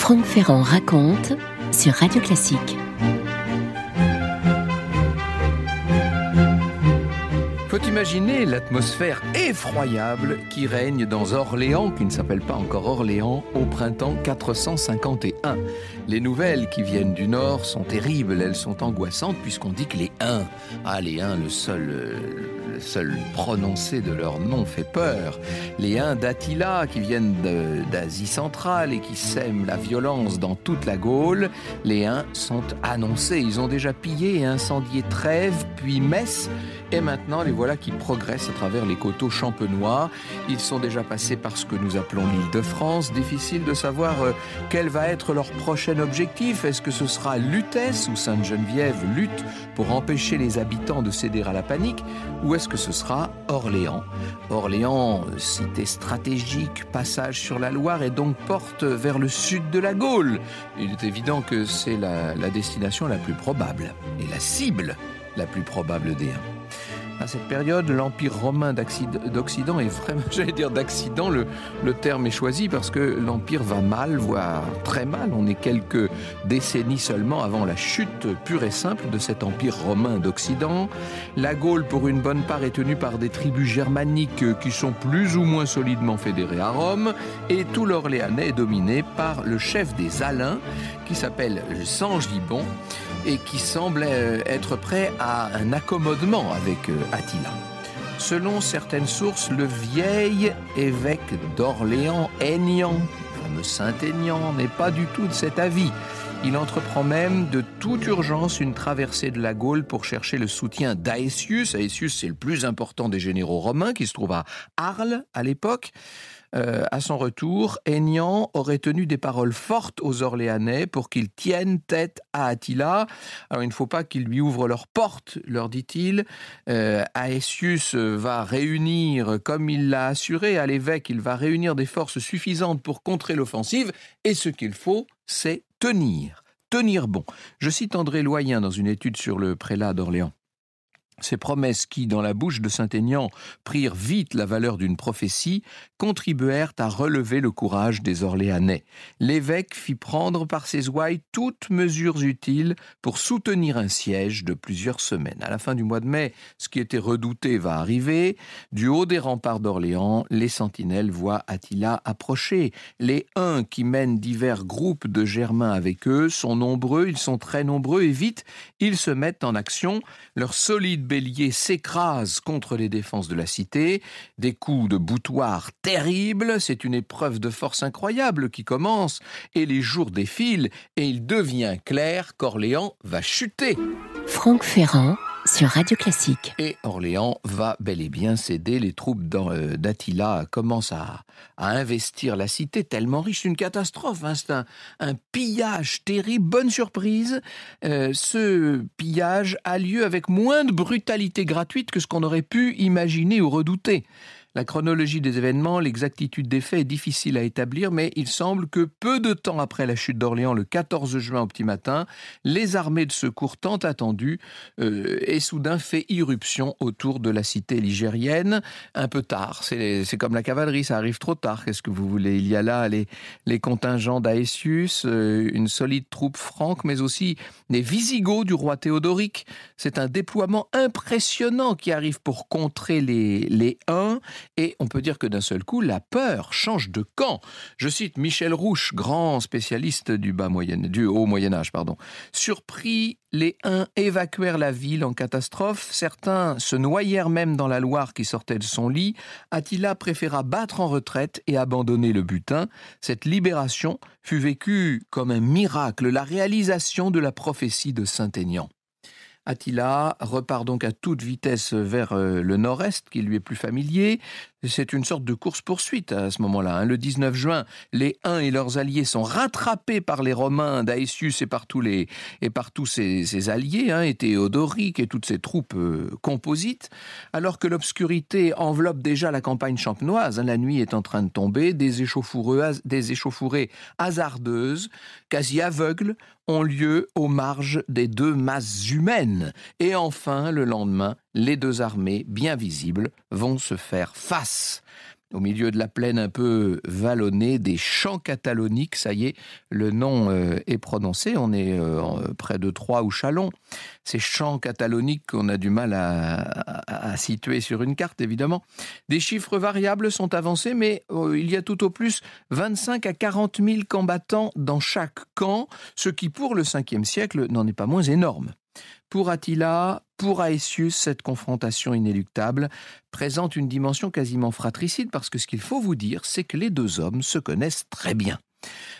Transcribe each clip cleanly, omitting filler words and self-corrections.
Franck Ferrand raconte sur Radio Classique. Faut imaginer l'atmosphère effroyable qui règne dans Orléans, qui ne s'appelle pas encore Orléans, au printemps 451. Les nouvelles qui viennent du Nord sont terribles, elles sont angoissantes, puisqu'on dit que les Huns, le seul prononcé de leur nom fait peur. Les Huns d'Attila, qui viennent d'Asie centrale et qui sèment la violence dans toute la Gaule, les Huns sont annoncés. Ils ont déjà pillé et incendié Trèves, puis Metz, et maintenant les voilà qui progressent à travers les coteaux champenois. Ils sont déjà passés par ce que nous appelons l'Île-de-France. Difficile de savoir quel va être leur prochain objectif. Est-ce que ce sera Lutèce ou Sainte-Geneviève lutte pour empêcher les habitants de céder à la panique, ou est-ce que ce sera Orléans? Orléans, cité stratégique, passage sur la Loire et donc porte vers le sud de la Gaule. Il est évident que c'est la destination la plus probable et la cible la plus probable des Huns. À cette période, l'Empire romain d'Occident est vraiment, d'accident, le terme est choisi parce que l'Empire va mal, voire très mal. On est quelques décennies seulement avant la chute pure et simple de cet Empire romain d'Occident. La Gaule, pour une bonne part, est tenue par des tribus germaniques qui sont plus ou moins solidement fédérées à Rome, et tout l'Orléanais est dominé par le chef des Alains, qui s'appelle Sangiban, et qui semble être prêt à un accommodement avec Attila. Selon certaines sources, le vieil évêque d'Orléans, Aignan, le fameux Saint-Aignan, n'est pas du tout de cet avis. Il entreprend même de toute urgence une traversée de la Gaule pour chercher le soutien d'Aetius. Aetius, c'est le plus important des généraux romains qui se trouve à Arles à l'époque. À son retour, Aignan aurait tenu des paroles fortes aux Orléanais pour qu'ils tiennent tête à Attila. Alors il ne faut pas qu'ils lui ouvrent leurs portes, leur dit-il. Aetius va réunir, comme il l'a assuré à l'évêque, il va réunir des forces suffisantes pour contrer l'offensive, et ce qu'il faut, c'est tenir bon. Je cite André Loyen dans une étude sur le prélat d'Orléans. Ces promesses qui, dans la bouche de Saint-Aignan, prirent vite la valeur d'une prophétie, contribuèrent à relever le courage des Orléanais. L'évêque fit prendre par ses ouailles toutes mesures utiles pour soutenir un siège de plusieurs semaines. À la fin du mois de mai, ce qui était redouté va arriver. Du haut des remparts d'Orléans, les sentinelles voient Attila approcher. Les Huns qui mènent divers groupes de Germains avec eux sont nombreux, ils sont très nombreux, et vite, ils se mettent en action. Leur solide bélier s'écrase contre les défenses de la cité. Des coups de boutoir terribles, c'est une épreuve de force incroyable qui commence, et les jours défilent, et il devient clair qu'Orléans va chuter. Franck Ferrand sur Radio Classique. Et Orléans va bel et bien céder. Les troupes d'Attila commencent à investir la cité, tellement riche. C'est une catastrophe, c'est un pillage terrible. Bonne surprise, ce pillage a lieu avec moins de brutalité gratuite que ce qu'on aurait pu imaginer ou redouter. La chronologie des événements, l'exactitude des faits est difficile à établir, mais il semble que peu de temps après la chute d'Orléans, le 14 juin au petit matin, les armées de secours tant attendues aient soudain fait irruption autour de la cité ligérienne. Un peu tard, c'est comme la cavalerie, ça arrive trop tard. Qu'est-ce que vous voulez? Il y a là les contingents d'Aetius, une solide troupe franque, mais aussi les Visigoths du roi Théodoric. C'est un déploiement impressionnant qui arrive pour contrer les Huns. Et on peut dire que d'un seul coup, la peur change de camp. Je cite Michel Rouche, grand spécialiste du haut Moyen-Âge. Surpris, les Huns évacuèrent la ville en catastrophe. Certains se noyèrent même dans la Loire qui sortait de son lit. Attila préféra battre en retraite et abandonner le butin. Cette libération fut vécue comme un miracle, la réalisation de la prophétie de Saint-Aignan. Attila repart donc à toute vitesse vers le nord-est, qui lui est plus familier. C'est une sorte de course-poursuite à ce moment-là. Le 19 juin, les Huns et leurs alliés sont rattrapés par les Romains d'Aetius et par tous ses alliés, et Théodoric et toutes ses troupes composites, alors que l'obscurité enveloppe déjà la campagne champenoise. La nuit est en train de tomber, des échauffourées hasardeuses, quasi aveugles, ont lieu aux marges des deux masses humaines. Et enfin, le lendemain, les deux armées, bien visibles, vont se faire face. au milieu de la plaine un peu vallonnée, des champs cataloniques. Ça y est, le nom est prononcé. On est près de Troyes ou Châlons. Ces champs cataloniques qu'on a du mal à situer sur une carte, évidemment. Des chiffres variables sont avancés, mais il y a tout au plus 25 à 40 000 combattants dans chaque camp, ce qui, pour le 5e siècle, n'en est pas moins énorme. Pour Attila, pour Aëtius, cette confrontation inéluctable présente une dimension quasiment fratricide parce que ce qu'il faut vous dire, c'est que les deux hommes se connaissent très bien.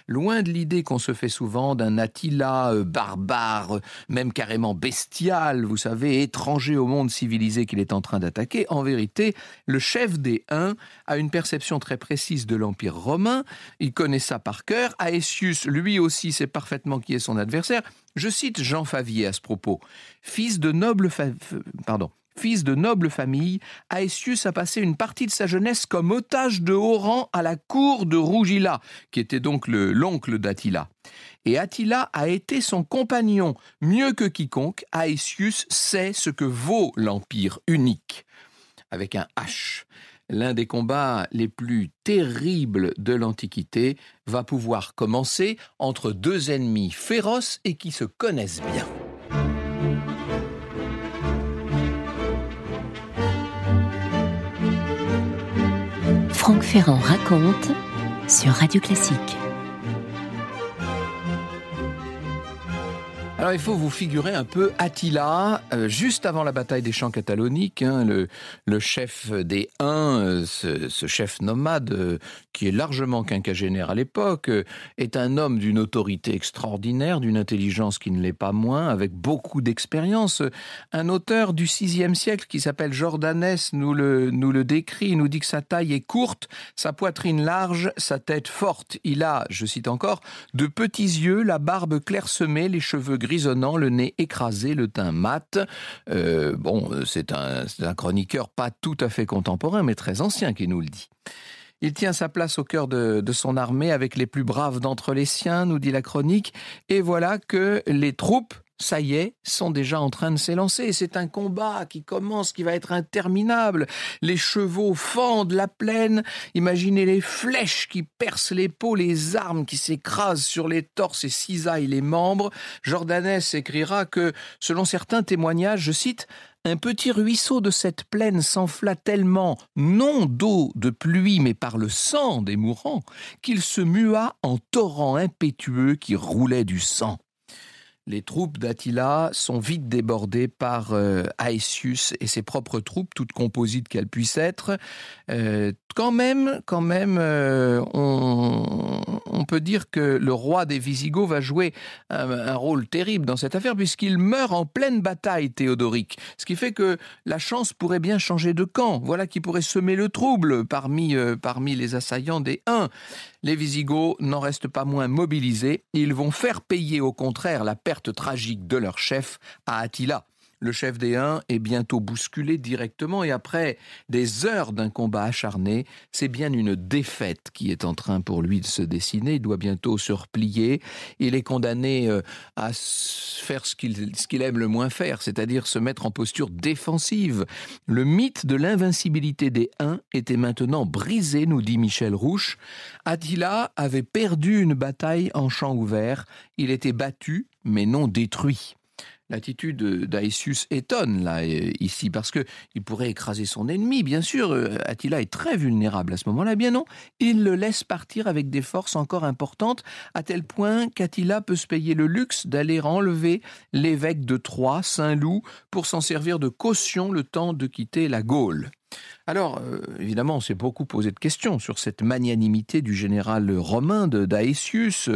Loin de l'idée qu'on se fait souvent d'un Attila barbare, même carrément bestial, vous savez, étranger au monde civilisé qu'il est en train d'attaquer, en vérité, le chef des Huns a une perception très précise de l'Empire romain, il connaît ça par cœur, Aëtius, lui aussi, sait parfaitement qui est son adversaire. Je cite Jean Favier à ce propos. Fils de noble famille, Aëtius a passé une partie de sa jeunesse comme otage de haut rang à la cour de Rougila, qui était donc l'oncle d'Attila. Et Attila a été son compagnon. Mieux que quiconque, Aëtius sait ce que vaut l'empire unique. Avec un H. L'un des combats les plus terribles de l'Antiquité va pouvoir commencer entre deux ennemis féroces et qui se connaissent bien. Franck Ferrand raconte sur Radio Classique. Alors il faut vous figurer un peu Attila, juste avant la bataille des champs cataloniques, le chef des Huns, ce chef nomade qui est largement quinquagénaire à l'époque, est un homme d'une autorité extraordinaire, d'une intelligence qui ne l'est pas moins, avec beaucoup d'expérience. Un auteur du VIe siècle qui s'appelle Jordanès nous le décrit, il nous dit que sa taille est courte, sa poitrine large, sa tête forte. Il a, je cite encore, de petits yeux, la barbe clairsemée, les cheveux grisonnants, le nez écrasé, le teint mat. C'est un chroniqueur pas tout à fait contemporain, mais très ancien qui nous le dit. Il tient sa place au cœur de son armée avec les plus braves d'entre les siens, nous dit la chronique. Et voilà que les troupes, ça y est, sont déjà en train de s'élancer. C'est un combat qui commence, qui va être interminable. Les chevaux fendent la plaine. Imaginez les flèches qui percent les peaux, les armes qui s'écrasent sur les torses et cisaillent les membres. Jordanès écrira que, selon certains témoignages, je cite, « Un petit ruisseau de cette plaine s'enfla tellement, non d'eau de pluie, mais par le sang des mourants, qu'il se mua en torrent impétueux qui roulait du sang. » Les troupes d'Attila sont vite débordées par Aëtius et ses propres troupes, toutes composites qu'elles puissent être. Quand même, on peut dire que le roi des Visigoths va jouer un rôle terrible dans cette affaire puisqu'il meurt en pleine bataille théodorique. Ce qui fait que la chance pourrait bien changer de camp. Voilà qui pourrait semer le trouble parmi les assaillants des Huns. Les Visigoths n'en restent pas moins mobilisés. Ils vont faire payer au contraire la perte tragique de leur chef à Attila. Le chef des Huns est bientôt bousculé directement et après des heures d'un combat acharné, c'est bien une défaite qui est en train pour lui de se dessiner. Il doit bientôt se replier. Il est condamné à faire ce qu'il aime le moins faire, c'est-à-dire se mettre en posture défensive. Le mythe de l'invincibilité des Huns était maintenant brisé, nous dit Michel Rouche. Attila avait perdu une bataille en champ ouvert. Il était battu, mais non détruit. L'attitude d'Aëtius étonne là, ici, parce qu'il pourrait écraser son ennemi, bien sûr. Attila est très vulnérable à ce moment-là, bien non. Il le laisse partir avec des forces encore importantes, à tel point qu'Attila peut se payer le luxe d'aller enlever l'évêque de Troyes, Saint-Loup, pour s'en servir de caution le temps de quitter la Gaule. Alors, évidemment, on s'est beaucoup posé de questions sur cette magnanimité du général romain d'Aëtius.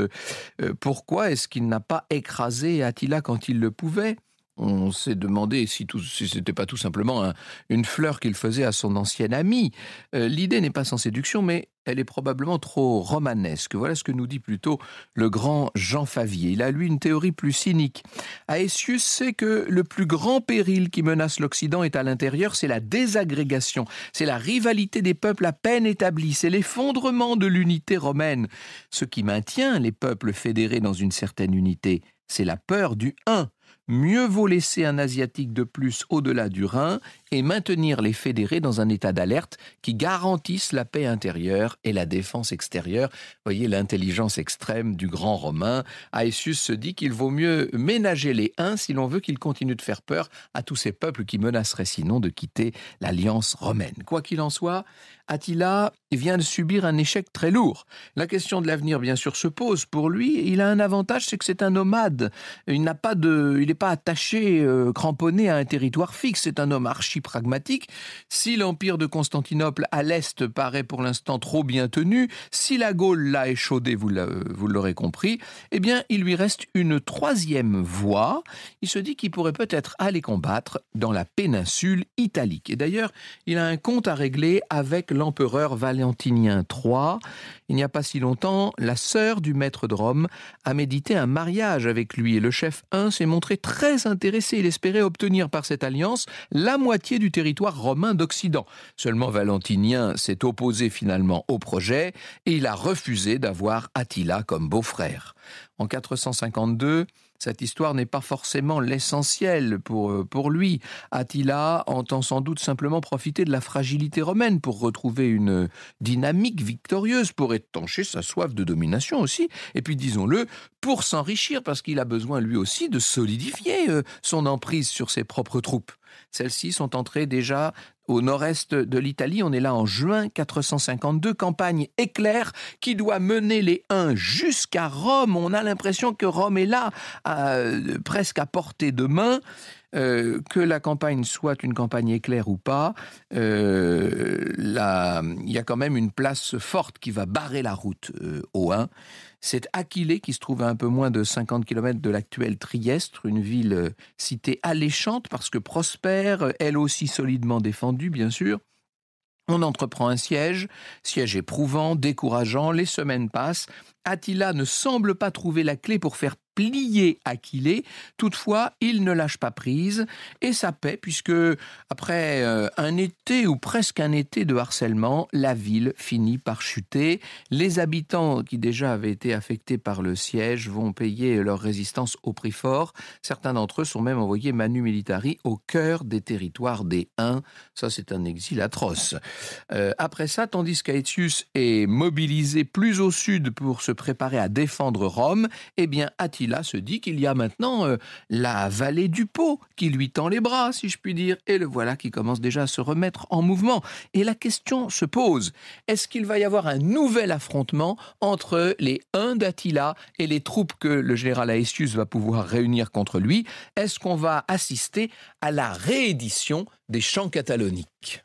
Pourquoi est-ce qu'il n'a pas écrasé Attila quand il le pouvait ? On s'est demandé si ce n'était pas tout simplement une fleur qu'il faisait à son ancien ami. L'idée n'est pas sans séduction, mais elle est probablement trop romanesque. Voilà ce que nous dit plutôt le grand Jean Favier. Il a, lui, une théorie plus cynique. Aëtius sait que le plus grand péril qui menace l'Occident est à l'intérieur, c'est la désagrégation, c'est la rivalité des peuples à peine établis, c'est l'effondrement de l'unité romaine. Ce qui maintient les peuples fédérés dans une certaine unité, c'est la peur du un. Mieux vaut laisser un Asiatique de plus au-delà du Rhin et maintenir les fédérés dans un état d'alerte qui garantisse la paix intérieure et la défense extérieure. Vous voyez l'intelligence extrême du grand Romain. Aetius se dit qu'il vaut mieux ménager les Huns si l'on veut qu'ils continuent de faire peur à tous ces peuples qui menaceraient sinon de quitter l'alliance romaine. Quoi qu'il en soit, Attila vient de subir un échec très lourd. La question de l'avenir, bien sûr, se pose pour lui. Il a un avantage, c'est que c'est un nomade. Il n'est pas attaché, cramponné à un territoire fixe. C'est un homme archi-pragmatique. Si l'empire de Constantinople à l'est paraît pour l'instant trop bien tenu, si la Gaule l'a échaudé, vous l'aurez compris, eh bien, il lui reste une troisième voie. Il se dit qu'il pourrait peut-être aller combattre dans la péninsule italique. Et d'ailleurs, il a un compte à régler avec l'empereur Valentinien III. Il n'y a pas si longtemps, la sœur du maître de Rome a médité un mariage avec lui et le chef Hun s'est montré très intéressé. Il espérait obtenir par cette alliance la moitié du territoire romain d'Occident. Seulement Valentinien s'est opposé finalement au projet et il a refusé d'avoir Attila comme beau-frère. En 452, cette histoire n'est pas forcément l'essentiel pour lui. Attila entend sans doute simplement profiter de la fragilité romaine pour retrouver une dynamique victorieuse, pour étancher sa soif de domination aussi. Et puis, disons-le, pour s'enrichir, parce qu'il a besoin lui aussi de solidifier son emprise sur ses propres troupes. Celles-ci sont entrées déjà au nord-est de l'Italie. On est là en juin 452, campagne éclair qui doit mener les Huns jusqu'à Rome. On a l'impression que Rome est là, presque à portée de main. Que la campagne soit une campagne éclair ou pas, il y a quand même une place forte qui va barrer la route aux Huns. C'est Aquilée qui se trouve à un peu moins de 50 km de l'actuelle Trieste, une ville citée alléchante parce que prospère, elle aussi solidement défendue bien sûr. On entreprend un siège éprouvant, décourageant, les semaines passent. Attila ne semble pas trouver la clé pour faire plier Aquilée. Toutefois, il ne lâche pas prise et ça paie puisque après un été ou presque un été de harcèlement, la ville finit par chuter. Les habitants qui déjà avaient été affectés par le siège vont payer leur résistance au prix fort. Certains d'entre eux sont même envoyés manu militari au cœur des territoires des Huns. Ça, c'est un exil atroce. Après ça, tandis qu'Aetius est mobilisé plus au sud pour se préparer à défendre Rome, eh bien Attila se dit qu'il y a maintenant la vallée du Pô qui lui tend les bras, si je puis dire, et le voilà qui commence déjà à se remettre en mouvement. Et la question se pose, est-ce qu'il va y avoir un nouvel affrontement entre les Huns d'Attila et les troupes que le général Aetius va pouvoir réunir contre lui? Est-ce qu'on va assister à la réédition des chants cataloniques?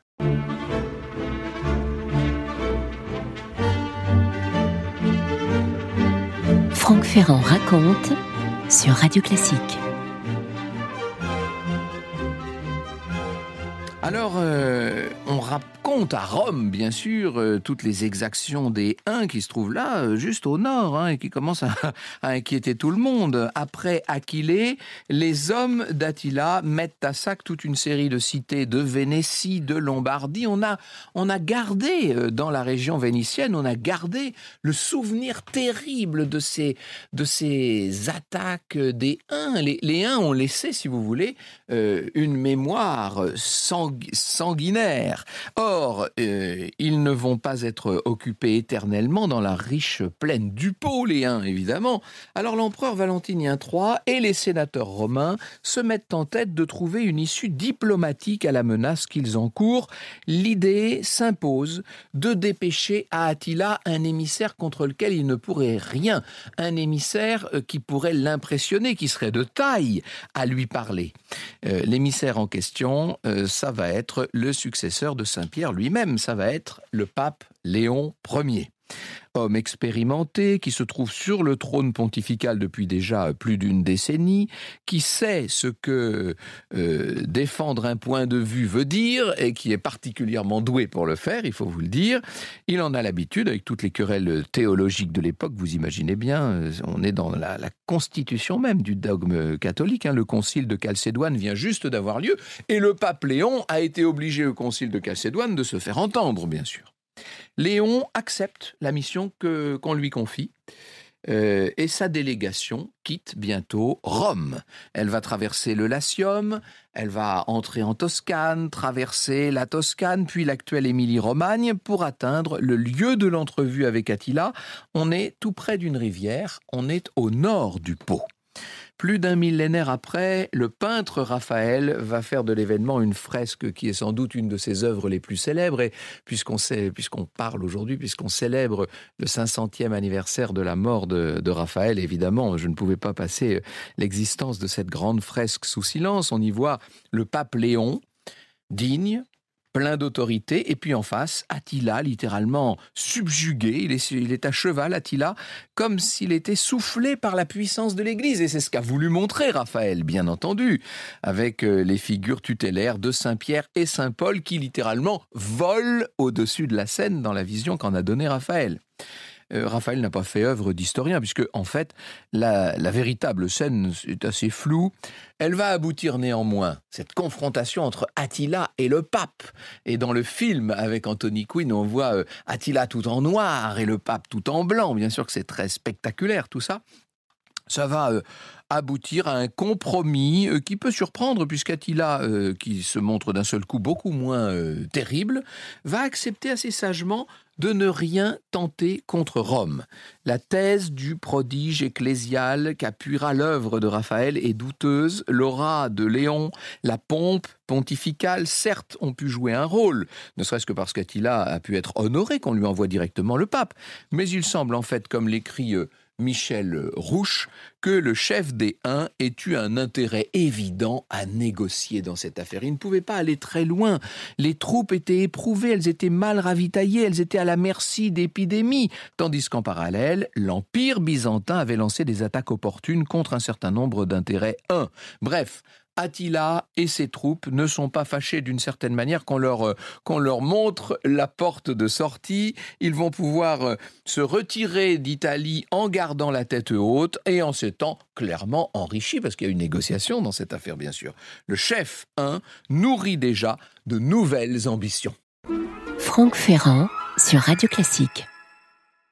Franck Ferrand raconte sur Radio Classique. Alors, on raconte à Rome, bien sûr, toutes les exactions des Huns qui se trouvent là, juste au nord, et qui commencent à inquiéter tout le monde. Après Aquilée, les hommes d'Attila mettent à sac toute une série de cités de Vénétie, de Lombardie. On a gardé, dans la région vénitienne, on a gardé le souvenir terrible de ces attaques des Huns. Les Huns ont laissé, si vous voulez, une mémoire sanguinaire. Or, ils ne vont pas être occupés éternellement dans la riche plaine du Pô, les Huns, évidemment. Alors l'empereur Valentinien III et les sénateurs romains se mettent en tête de trouver une issue diplomatique à la menace qu'ils encourent. L'idée s'impose de dépêcher à Attila un émissaire contre lequel il ne pourrait rien. Un émissaire qui pourrait l'impressionner, qui serait de taille à lui parler. L'émissaire en question, ça va être le successeur de Saint-Pierre lui-même, ça va être le pape Léon Ier. Homme expérimenté, qui se trouve sur le trône pontifical depuis déjà plus d'une décennie, qui sait ce que défendre un point de vue veut dire et qui est particulièrement doué pour le faire, il faut vous le dire. Il en a l'habitude avec toutes les querelles théologiques de l'époque, vous imaginez bien, on est dans la constitution même du dogme catholique. Le concile de Chalcédoine vient juste d'avoir lieu et le pape Léon a été obligé au concile de Chalcédoine de se faire entendre, bien sûr. Léon accepte la mission qu'on lui confie. et sa délégation quitte bientôt Rome. Elle va traverser le Latium, elle va entrer en Toscane, traverser la Toscane, puis l'actuelle Émilie-Romagne pour atteindre le lieu de l'entrevue avec Attila. On est tout près d'une rivière, on est au nord du Pô. Plus d'un millénaire après, le peintre Raphaël va faire de l'événement une fresque qui est sans doute une de ses œuvres les plus célèbres. Et puisqu'on célèbre le 500e anniversaire de la mort de Raphaël, évidemment, je ne pouvais pas passer l'existence de cette grande fresque sous silence. On y voit le pape Léon, digne, plein d'autorité, et puis en face, Attila, littéralement subjugué, il est à cheval, Attila, comme s'il était soufflé par la puissance de l'Église, et c'est ce qu'a voulu montrer Raphaël, bien entendu, avec les figures tutélaires de Saint-Pierre et Saint-Paul, qui littéralement volent au-dessus de la scène dans la vision qu'en a donnée Raphaël. Raphaël n'a pas fait œuvre d'historien, puisque en fait, la véritable scène est assez floue. Elle va aboutir néanmoins, cette confrontation entre Attila et le pape. Et dans le film avec Anthony Quinn, on voit Attila tout en noir et le pape tout en blanc. Bien sûr que c'est très spectaculaire tout ça. Ça va aboutir à un compromis qui peut surprendre, puisqu'Attila, qui se montre d'un seul coup beaucoup moins terrible, va accepter assez sagement de ne rien tenter contre Rome. La thèse du prodige ecclésial qu'appuiera l'œuvre de Raphaël est douteuse. L'aura de Léon, la pompe pontificale, certes, ont pu jouer un rôle, ne serait-ce que parce qu'Attila a pu être honoré qu'on lui envoie directement le pape. Mais il semble en fait, comme l'écrit Michel Rouche, que le chef des Huns ait eu un intérêt évident à négocier dans cette affaire. Il ne pouvait pas aller très loin. Les troupes étaient éprouvées, elles étaient mal ravitaillées, elles étaient à la merci d'épidémies, tandis qu'en parallèle, l'Empire byzantin avait lancé des attaques opportunes contre un certain nombre d'intérêts huns. Bref, Attila et ses troupes ne sont pas fâchés d'une certaine manière qu'on leur montre la porte de sortie. Ils vont pouvoir se retirer d'Italie en gardant la tête haute et en s'étant clairement enrichis, parce qu'il y a une négociation dans cette affaire, bien sûr. Le chef nourrit déjà de nouvelles ambitions. Franck Ferrand sur Radio Classique.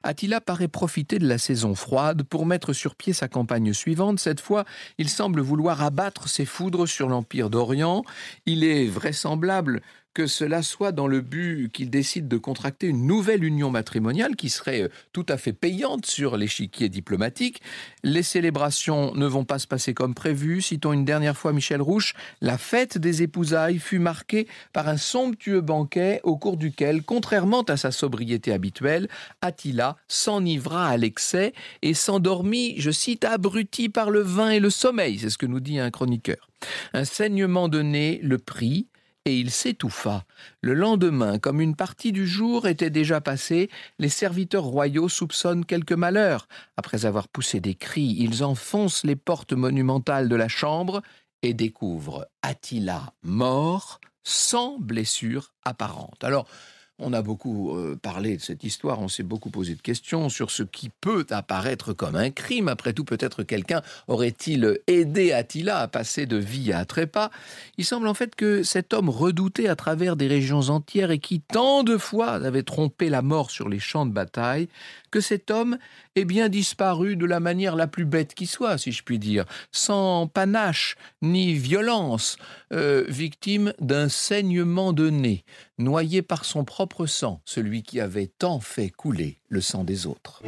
Attila paraît profiter de la saison froide pour mettre sur pied sa campagne suivante. Cette fois, il semble vouloir abattre ses foudres sur l'Empire d'Orient. Il est vraisemblable que cela soit dans le but qu'il décide de contracter une nouvelle union matrimoniale qui serait tout à fait payante sur l'échiquier diplomatique. Les célébrations ne vont pas se passer comme prévu. Citons une dernière fois Michel Rouche. La fête des épousailles fut marquée par un somptueux banquet au cours duquel, contrairement à sa sobriété habituelle, Attila s'enivra à l'excès et s'endormit, je cite, abruti par le vin et le sommeil. C'est ce que nous dit un chroniqueur. Un saignement de nez le prit et il s'étouffa. Le lendemain, comme une partie du jour était déjà passée, les serviteurs royaux soupçonnent quelque malheur. Après avoir poussé des cris, ils enfoncent les portes monumentales de la chambre et découvrent Attila mort, sans blessure apparente. Alors, on a beaucoup parlé de cette histoire, on s'est beaucoup posé de questions sur ce qui peut apparaître comme un crime. Après tout, peut-être quelqu'un aurait-il aidé Attila à passer de vie à trépas. Il semble en fait que cet homme redouté à travers des régions entières et qui tant de fois avait trompé la mort sur les champs de bataille, que cet homme est bien disparu de la manière la plus bête qui soit, si je puis dire, sans panache ni violence, victime d'un saignement de nez, noyé par son propre sang, celui qui avait tant fait couler le sang des autres.